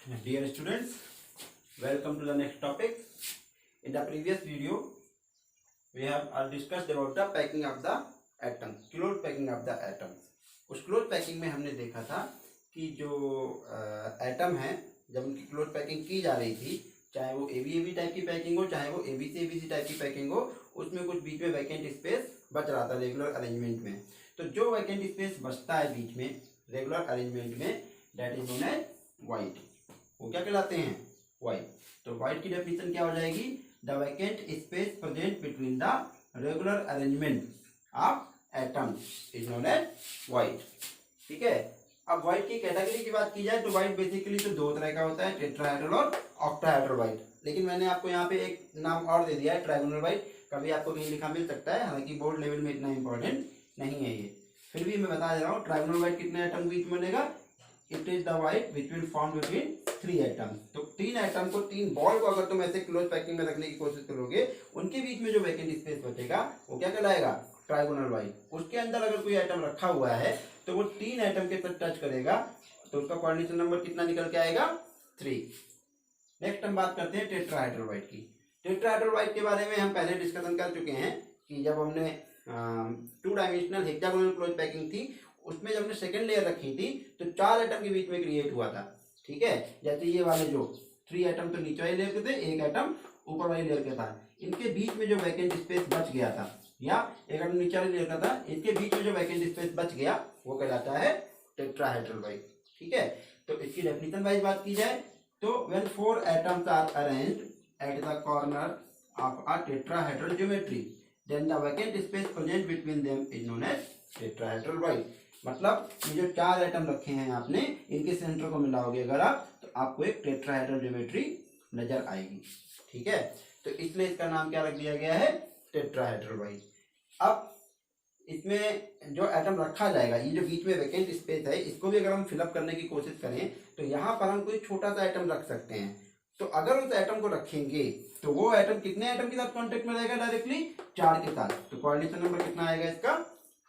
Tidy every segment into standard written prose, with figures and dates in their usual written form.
Dear students, welcome to the next topic. In the previous video, we have discussed about the packing of the atoms, close packing of the atoms. उस close packing में हमने देखा था कि जो atom है जब उनकी क्लोज पैकिंग की जा रही थी, चाहे वो एबी टाइप की पैकिंग हो, चाहे वो एबीसी टाइप की पैकिंग हो, उसमें कुछ बीच में वैकेंट स्पेस बच रहा था रेगुलर अरेंजमेंट में. तो जो वैकेंट स्पेस बचता है बीच में रेगुलर अरेंजमेंट में, that is known as void. वो क्या कहलाते हैं? वाइड. तो वाइड की डेफिनेशन क्या हो जाएगी? The vacant space present between the regular arrangement of atom is known as void. ठीक है. अब वाइड की कैटेगरी की बात की जाए तो वाइड बेसिकली तो दो तरह का होता है, टेट्राहेड्रल और ऑक्टाहेड्रल वाइड. लेकिन मैंने आपको यहाँ पे एक नाम और दे दिया है, ट्रायगोनल वाइड. कभी आपको कहीं लिखा मिल सकता है, हालांकि बोर्ड लेवल में इतना इंपॉर्टेंट नहीं है ये, फिर भी मैं बता दे रहा हूँ. ट्रायगोनल वाइड कितने एटम बीच में बनेगा? It is the wide which will form between 3 atom. तो 3 एटम को, 3 बॉल को अगर तुम ऐसे क्लोज पैकिंग में रखने की कोशिश करोगे, उनके बीच में जो वैकेंट स्पेस बचेगा वो क्या कहलाएगा? Trigonal wide. उसके अंदर अगर कोई एटम रखा हुआ है तो वो 3 एटम के साथ टच करेगा, तो उसका कोऑर्डिनेशन नंबर कितना निकल के आएगा? 3. नेक्स्ट हम बात करते हैं टेट्राहेड्रल वाइड की. टेट्राहेड्रल वाइड के बारे में हम पहले डिस्कशन कर चुके हैं कि जब हमने 2 डायमेंशनल हेक्सागोनल क्लोज पैकिंग थी, उसमें जब हमने सेकेंड लेयर रखी थी तो 4 एटम के बीच में क्रिएट हुआ था. ठीक है. जैसे ये वाले जो 3 एटम तो नीचे वाली लेयर के थे, 1 एटम ऊपर वाली लेयर का था. इनके बीच में जो वैकेंट स्पेस बच गया था, या एक एटम नीचे वाली लेयर का था, इनके बीच में जो वैकेंट स्पेस बच गया वो कहलाता है टेट्राहेड्रल वाइड. ठीक है. तो इसकी डेफिनेशन वाइज बात की जाए तो when 4 atoms are arranged at the corner of a tetrahedral geometry, then the vacant space present between them is known as tetrahedral void. मतलब ये जो 4 एटम रखे हैं आपने, इनके सेंटर को मिलाओगे अगर आप, तो आपको एक टेट्राहेड्रल ज्योमेट्री नजर आएगी. ठीक है. तो इसलिए इसका नाम क्या रख दिया गया है? Tetrahedral void. अब इसमें जो एटम रखा जाएगा, ये जो बीच में वैकेंट स्पेस है, इसको भी अगर हम फिलअप करने की कोशिश करें तो यहाँ पर हम कोई छोटा सा एटम रख सकते हैं. तो अगर उस एटम को रखेंगे तो वो एटम कितने एटम के साथ कांटेक्ट में रहेगा? डायरेक्टली 4 के साथ. तो कोऑर्डिनेशन नंबर कितना आएगा इसका?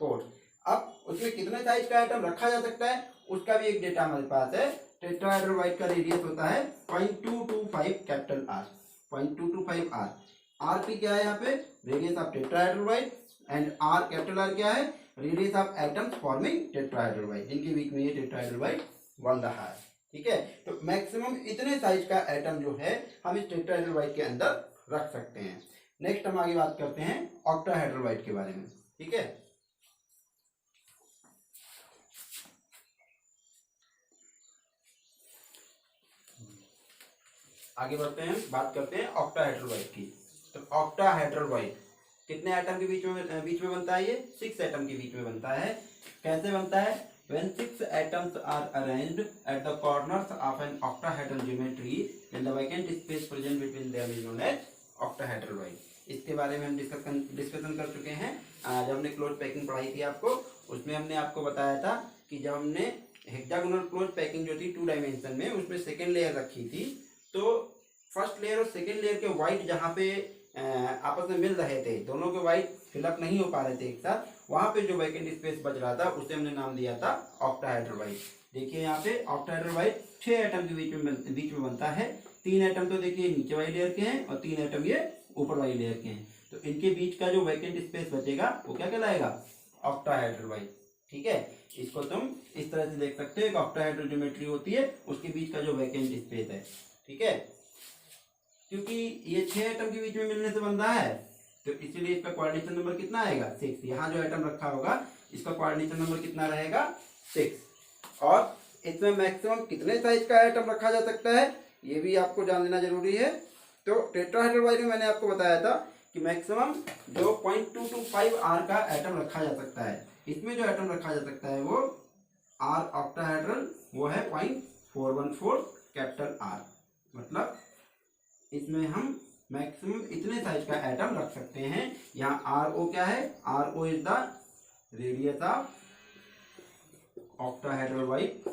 4. अब उसमें कितने साइज का एटम रखा जा सकता है उसका भी एक डेटा हमारे पास है. टेट्राहेड्रल वाइड का रेडियस होता है 0.225 capital R. 0.225 R. R P क्या है यहाँ पे? Radius of tetrahedral void. And R capital R क्या है? Radius of atoms forming tetrahedral void, जिनके बीच में ये टेट्राहेड्रल वाइड बन रहा है. ठीक है. तो मैक्सिमम इतने साइज का एटम जो है हम इस टेट्राहेड्रल वाइड के अंदर रख सकते हैं. नेक्स्ट हम आगे बात करते हैं ऑक्टाहेड्रल वाइड के बारे में. ठीक है. आगे बढ़ते हैं, बात करते हैं ऑक्टाहेड्रल वाइड की. तो ऑक्टाहेड्रल वाइड कितने एटम के बीच में बनता है? ये 6 एटम के बीच में बनता है. कैसे बनता है? When 6 atoms are arranged at the corners of an octahedral geometry, then the vacant space present between them is known as octahedral wide. इसके बारे में हम डिस्कशन कर चुके हैं. जब हमने क्लोज पैकिंग पढ़ाई थी आपको, उसमें हमने आपको बताया था कि जब हमने हेक्सागोनल क्लोज पैकिंग जो थी 2 डायमेंशन में, उसमें सेकेंड लेयर रखी थी, तो फर्स्ट लेयर और सेकेंड लेयर के वाइड जहाँ पे आपस में मिल रहे थे, दोनों के वाइड फिलअप नहीं हो पा रहे थे एक साथ, वहां पे जो वैकेंट स्पेस बच रहा था उसे हमने नाम दिया था ऑक्टाहेड्रल वाइड. देखिए यहाँ पे ऑक्टाहेड्रल वाइड 6 एटम के बीच में बनता है. 3 एटम तो देखिए नीचे वाली लेयर के हैं और 3 एटम ये ऊपर वाली लेयर के हैं. तो इनके बीच का जो वैकेंट स्पेस बचेगा वो क्या कहलाएगा? Octahedral wide. ठीक है. इसको तुम इस तरह से देख सकते हो, एक ऑक्टाहेड्रल ज्योमेट्री होती है, उसके बीच का जो वैकेंट स्पेस है. ठीक है. क्योंकि ये 6 एटम के बीच में मिलने से बन रहा है, तो इसीलिए इसका कोऑर्डिनेशन नंबर कितना आएगा? 6. यहाँ जो एटम रखा होगा इसका कोऑर्डिनेशन नंबर कितना रहेगा? 6. और इसमें मैक्सिमम कितने साइज का एटम रखा जा सकता है ये भी आपको जान लेना जरूरी है. तो टेट्राहेड्रल वाइड में मैंने आपको बताया था कि मैक्सिमम जो 0.225 आर का एटम रखा जा सकता है. इसमें जो एटम रखा जा सकता है वो आर ऑक्टाहेड्रल, वो है 0.414 कैपिटल आर. मतलब इसमें हम मैक्सिमम इतने साइज का एटम रख सकते हैं. यहाँ आर ओ क्या है? R O is the radius of octahedral void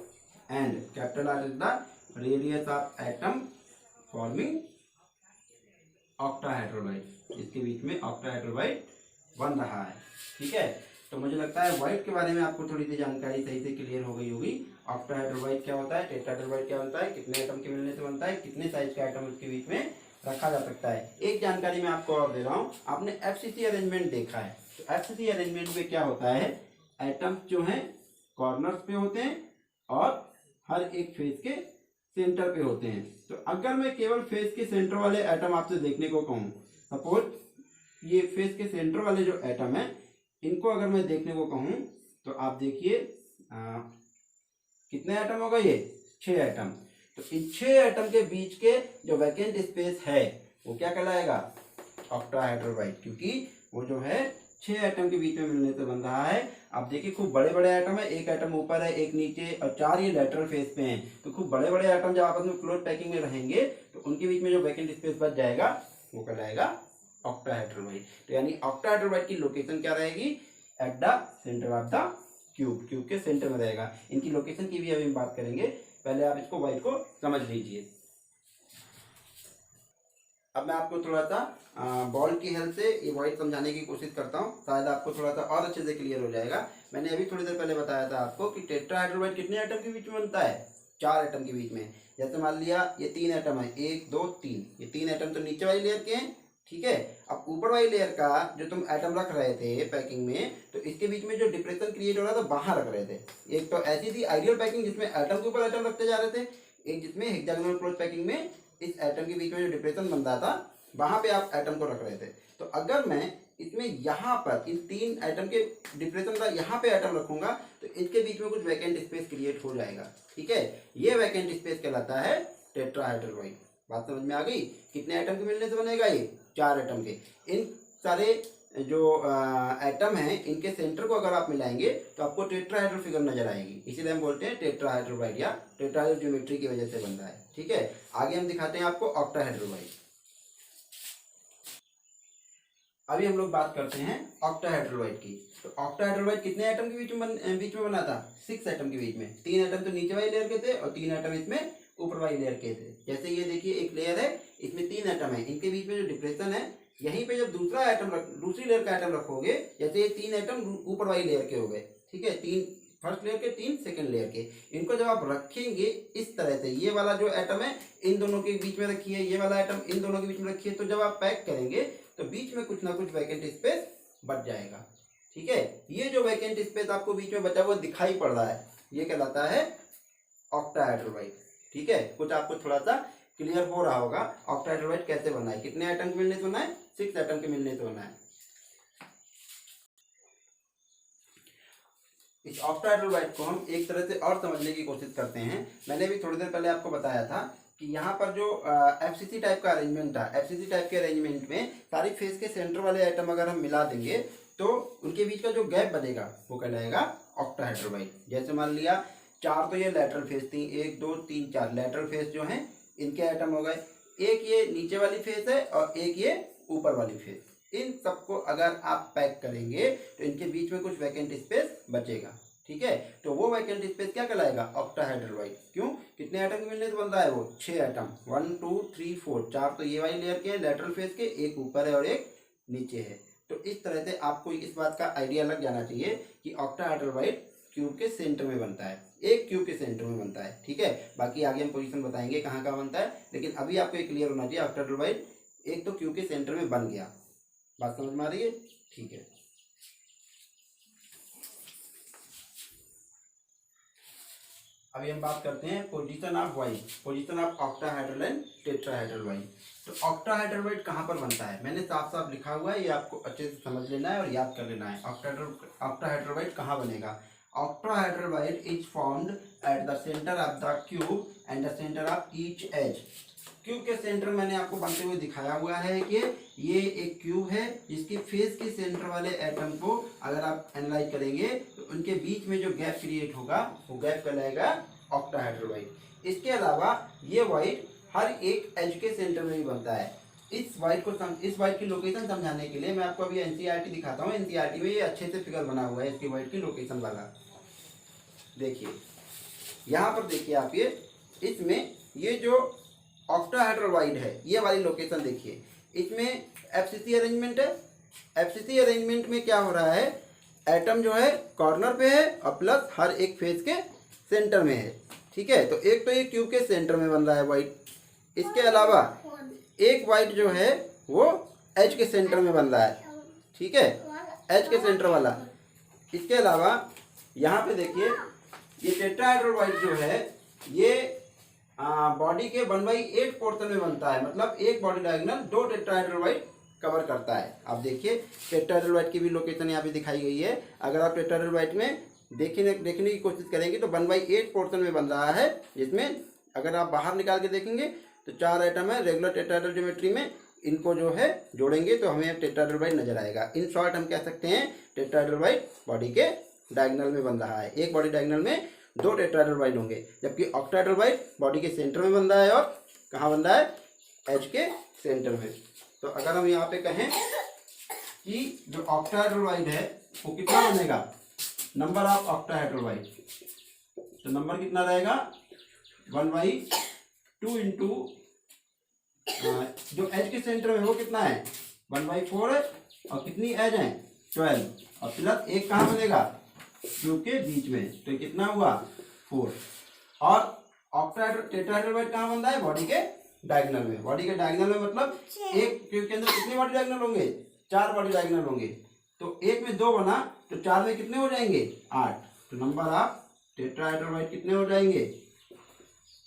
and capital R is the radius of atom forming octahedral void. इसके बीच में ऑक्टाहेड्रल वाइड बन रहा है. ठीक है. तो मुझे लगता है वाइड के बारे में आपको थोड़ी सी जानकारी सही से क्लियर हो गई होगी. ऑक्टाहेड्रोबाइट क्या होता है, टेट्राहेड्रोबाइट क्या होता है, कितने एटम के मिलने से बनता है, कितने साइज का एटम उसके बीच में रखा जा सकता है। एक जानकारी मैं आपको और दे रहा हूँ, आपने एफसीसी अरेंजमेंट देखा है, तो एफसीसी अरेंजमेंट में क्या होता है, एटम्स जो हैं कॉर्नर्स पे होते हैं और हर एक फेज के सेंटर पे होते हैं। तो अगर मैं केवल फेज के सेंटर वाले एटम आपसे देखने को कहूँ, सपोज ये फेज के सेंटर वाले जो एटम है इनको अगर मैं देखने को कहूँ, तो आप देखिए कितने एटम होगा, ये 6 एटम। तो इन 6 एटम के बीच के जो वैकेंट स्पेस है वो क्या कहलाएगा, ऑक्टाहेड्रोबाइट, क्योंकि वो जो है 6 एटम के बीच में मिलने से बन रहा है। आप देखिए खूब बड़े बड़े एटम है, एक एटम ऊपर है, एक नीचे और 4 ये लेटरल फेस पे हैं। तो खूब बड़े बड़े एटम जब आपस में क्लोज पैकिंग में रहेंगे तो उनके बीच में जो वैकेंट स्पेस बच जाएगा वो कहलाएगा ऑक्टाहेड्रोबाइट। तो यानी ऑक्टाहेड्रोबाइट की लोकेशन क्या रहेगी, eight the centre of the cube, cube के सेंटर में रहेगा। इनकी लोकेशन की भी अभी हम बात करेंगे, पहले आप इसको वाइट को समझ लीजिए। अब मैं आपको थोड़ा सा बॉल की हेल्प से ये वाइट समझाने की कोशिश करता हूँ, शायद आपको थोड़ा सा और अच्छे से क्लियर हो जाएगा। मैंने अभी थोड़ी देर पहले बताया था आपको कि टेट्राहेड्रोबाइट कितने एटम के बीच में बनता है, 4 एटम के बीच में। जैसे मान लिया ये 3 एटम है, 1 2 3, ये 3 एटम तो नीचे वाली लेयर के हैं, ठीक है। अब ऊपर वाली लेयर का जो तुम एटम रख रहे थे पैकिंग में, तो इसके बीच में जो डिप्रेशन क्रिएट हो रहा था बाहर रख रहे थे। एक तो ऐसी थी आइडियल पैकिंग जिसमें एटम के ऊपर एटम रखते जा रहे थे, एक जिसमें हेक्सागोनल क्लोज पैकिंग में इस एटम के बीच में जो डिप्रेशन बन रहा था वहां पे आप एटम को रख रहे थे। तो अगर मैं इसमें यहाँ पर इन 3 एटम के डिप्रेशन का यहाँ पे एटम रखूंगा तो इसके बीच में कुछ वैकेंट स्पेस क्रिएट हो जाएगा, ठीक है। ये वैकेंट स्पेस कहलाता है टेट्राहेड्रोबाइट। बात समझ में आ गई, कितने एटम के मिलने से बनेगा, ये 4 एटम के। इन सारे जो एटम हैं इनके सेंटर को अगर आप मिलाएंगे तो आपको टेट्राहेड्रल फिगर नजर आएगी, इसीलिए हम बोलते हैं टेट्राहेड्रोबाइट या टेट्राहेड्रल ज्योमेट्री की वजह से बन रहा है, ठीक है। आगे हम दिखाते हैं आपको ऑक्टाहेड्रोबाइट। अभी हम लोग बात करते हैं ऑक्टाहेड्रोबाइट की। तो ऑक्टाहेड्रोबाइट कितने एटम के बीच में बना था, 6 एटम के बीच में। 3 एटम तो नीचे वाली लेयर के थे और 3 एटम इसमें ऊपर वाली लेयर के थे। जैसे ये देखिए एक लेयर है, इसमें 3 एटम है, इनके बीच में जो डिप्रेशन है, यहीं पे जब दूसरी लेयर का एटम रखोगे, जैसे ये 3 एटम ऊपर वाली लेयर के हो गए, ठीक है, 3 फर्स्ट लेयर के, 3 सेकंड लेयर के। इनको जब आप रखेंगे इस तरह से, ये वाला जो एटम है इन दोनों के बीच में रखिए, ये वाला एटम इन दोनों के बीच में रखिए, तो जब आप पैक करेंगे तो बीच में कुछ ना कुछ वैकेंट स्पेस बच जाएगा, ठीक है। ये जो वैकेंट स्पेस आपको बीच में बचा हुआ दिखाई पड़ रहा है, ये कहलाता है ऑक्टाहेड्रोबाइट, ठीक है। कुछ आपको थोड़ा सा क्लियर हो रहा होगा ऑक्टाहेड्रोबाइट कैसे बना है, कितने एटम के मिलने से बना है, 6 एटम के मिलने से बना है। इस ऑक्टाहेड्रोबाइट को हम एक तरह से और समझने की कोशिश करते हैं। मैंने भी थोड़ी देर पहले आपको बताया था कि यहाँ पर जो एफसीसी टाइप का अरेंजमेंट था, एफसीसी टाइप के अरेंजमेंट में सारी फेस के सेंटर वाले आइटम अगर हम मिला देंगे तो उनके बीच का जो गैप बनेगा वो कहलाएगा ऑक्टाहेड्रोबाइट। जैसे मान लिया 4 तो ये लेटरल फेस थी, 1 2 3 4 लेटरल फेस जो हैं इनके आइटम हो गए, एक ये नीचे वाली फेस है और एक ये ऊपर वाली फेस। इन सबको अगर आप पैक करेंगे तो इनके बीच में कुछ वैकेंट स्पेस बचेगा, ठीक है। तो वो वैकेंट स्पेस क्या कहलाएगा, ऑक्टाहेड्रोबाइट। क्यों, कितने एटम के मिलने से बन रहा है वो, 6 एटम, 1 2 3 4, 4 तो ये वाली लेयर के लेटरल फेस के, एक ऊपर है और एक नीचे है। तो इस तरह से आपको इस बात का आइडिया लग जाना चाहिए कि ऑक्टाहेड्रोबाइट क्यूब के सेंटर में बनता है, एक क्यूब के सेंटर में बनता है, ठीक है। बाकी आगे हम पोजीशन बताएंगे कहाँ कहाँ बनता है, लेकिन अभी आपको ये क्लियर होना चाहिए ऑक्टाहेड्रोबाइट एक तो क्यूब के सेंटर में बन गया। बात समझ में आ रही है, ठीक है। अभी हम बात करते हैं position of void, position of octahedral and tetrahedral void. तो ऑक्टाहेड्रोबाइट कहाँ पर बनता है, मैंने साफ साफ लिखा हुआ है, ये आपको अच्छे से समझ लेना है और याद कर लेना है। ऑक्टाहेड्रोबाइट कहाँ बनेगा, octahedral void is found at the centre of the cube and the centre of each edge. Cube के सेंटर मैंने आपको बनते हुए दिखाया हुआ है कि ये एक क्यूब है जिसकी फेस के सेंटर वाले एटम को अगर आप एनालाइज करेंगे तो उनके बीच में जो गैप क्रिएट होगा वो गैप कहलाएगा ऑक्टाहेड्रोबाइट। इसके अलावा ये वाइट हर एक एज के सेंटर में भी बनता है। इस वाइट की लोकेशन समझाने के लिए मैं आपको अभी एनसीईआरटी दिखाता हूँ। एनसीईआरटी में ये अच्छे से फिगर बना हुआ है इसकी वाइट की लोकेशन वाला। देखिए यहाँ पर देखिए आप, ये इसमें ये जो ऑक्टाहेड्रोबाइट है ये वाली लोकेशन देखिए, इसमें एफसीसी अरेंजमेंट है। एफसीसी अरेंजमेंट में क्या हो रहा है, एटम जो है कॉर्नर पे है और प्लस हर एक फेज के सेंटर में है। ठीक है, तो एक तो ये ट्यूब के सेंटर में बन रहा है वाइट, इसके अलावा एक वाइट जो है वो एच के सेंटर में बन रहा है। ठीक है, एच के सेंटर वाला। इसके अलावा यहाँ पे देखिए ये टेट्राहेड्रल वाइट जो है ये बॉडी के 1/8 पोर्शन में बनता है, मतलब एक body diagonal 2 tetrahedral white cover करता है। आप देखिए टेट्राहेड्रल वाइट की भी लोकेशन यहाँ पे दिखाई गई है। अगर आप टेट्राहेड्रल वाइट में देखने की कोशिश करेंगे तो 1/8 पोर्शन में बन रहा है, जिसमें अगर आप बाहर निकाल के देखेंगे तो 4 एटम है रेगुलर टेट्राहेड्रल ज्योमेट्री में, इनको जो है जोड़ेंगे तो हमें टेट्राहेड्रल वाइट नजर आएगा। इन शॉर्ट हम कह सकते हैं टेट्राहेड्रल वाइट बॉडी के डायगोनल में बन रहा है। एक बॉडी डायगोनल में 2 टेट्राहेड्रल वाइट होंगे, जबकि ऑक्टाहेड्रल वाइट बॉडी के सेंटर में बन रहा है। और कहाँ बन रहा है? एच के सेंटर में। तो अगर हम यहाँ पे कहें कि जो ऑक्टाहेड्रल वाइट है वो कितना बनेगा, नंबर ऑफ ऑक्टाहेड्रल वाइट, तो नंबर कितना रहेगा 1/2 इंटू जो एच के सेंटर में वो कितना है 1/4 है, और कितनी एज है 12, और प्लस एक कहाँ बनेगा ट्यूब के बीच में, तो कितना हुआ 4। और ऑक्टाहेड्रल टेट्राहेड्रल वाइट कहाँ बन रहा है? बॉडी के डायगोनल में। बॉडी के डायगोनल में मतलब एक ट्यूब के अंदर कितनी बॉडी डायगोनल होंगे? 4 बॉडी डायगोनल होंगे। तो एक में 2 बना तो 4 में कितने हो जाएंगे? 8। तो नंबर ऑफ टेट्राहेड्रल वाइट कितने हो जाएंगे?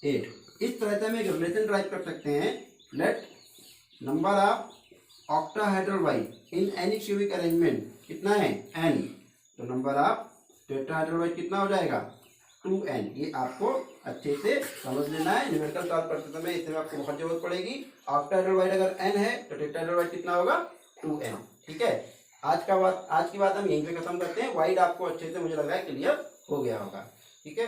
8। इस तरह से हम एक रिलेशन ड्राइव कर सकते हैं। Let number of octahedral white in any cubic arrangement कितना है? n। तो नंबर ऑफ टेट्राहेड्रल वाइट कितना हो जाएगा? 2n। ये आपको अच्छे से समझ लेना है। न्यूमेरिकल सॉल्व करते समय इसमें आपको बहुत जरूरत पड़ेगी। ऑक्टाहेड्रल वाइट अगर n है तो टेट्राहेड्रल वाइट कितना होगा? 2n। ठीक है, आज की बात हम यहीं पे खत्म करते हैं। वाइट आपको अच्छे से मुझे लग रहा है क्लियर हो गया होगा। ठीक है।